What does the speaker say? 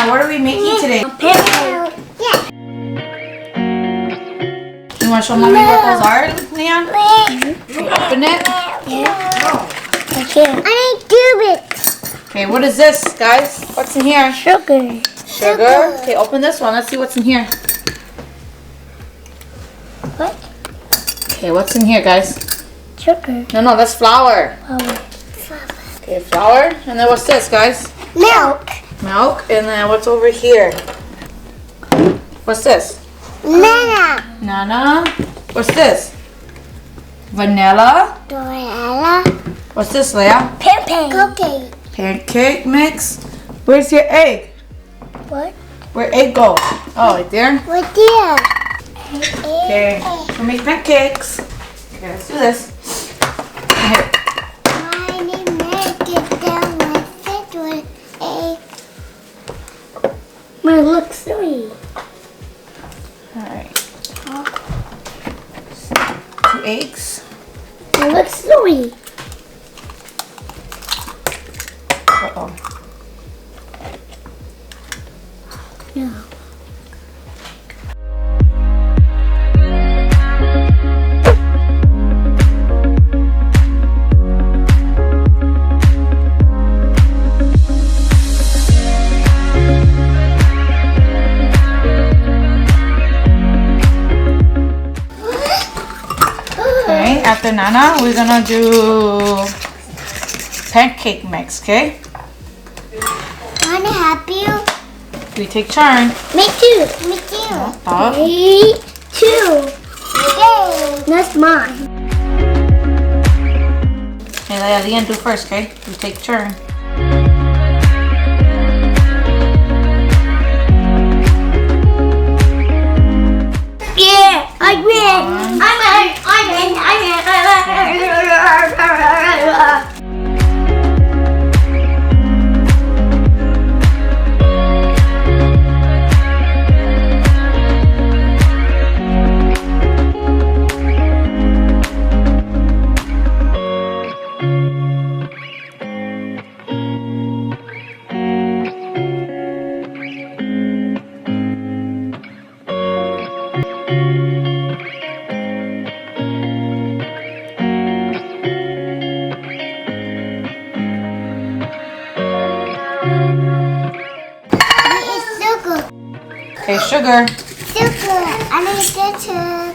Leia, what are we making today? Pancake. Yeah. You want to show mommy what those are, Leon? Okay, open it. Yeah. Okay. I need tubes. Okay, what is this, guys? What's in here? Sugar. Sugar. Okay, open this one. Let's see what's in here. What? Okay, what's in here, guys? Sugar. No, that's flour. Oh. Okay, flour. And then what's this, guys? Milk. Milk. And then what's over here? What's this? Nana. Nana. What's this? Vanilla. Dorella. What's this, Leia? Pancake. Cookie. Pancake mix. Where's your egg? What? Where egg go? Oh, right there. Right there. Okay, we'll make pancakes. Okay, let's do this. Here. I need to make it down with it with egg. My look sweet. Alright. 2 eggs. My look sweet. Uh-oh. No. Okay, after Nana, we're gonna do pancake mix, okay? Wanna help you? We take turn. Me too. Me too. Up. Me too. Yay. That's mine. Okay, let Leon do first, okay? We take turn. Yeah, I win. I'm in. It's sugar. Okay, sugar. Sugar. I need ketchup.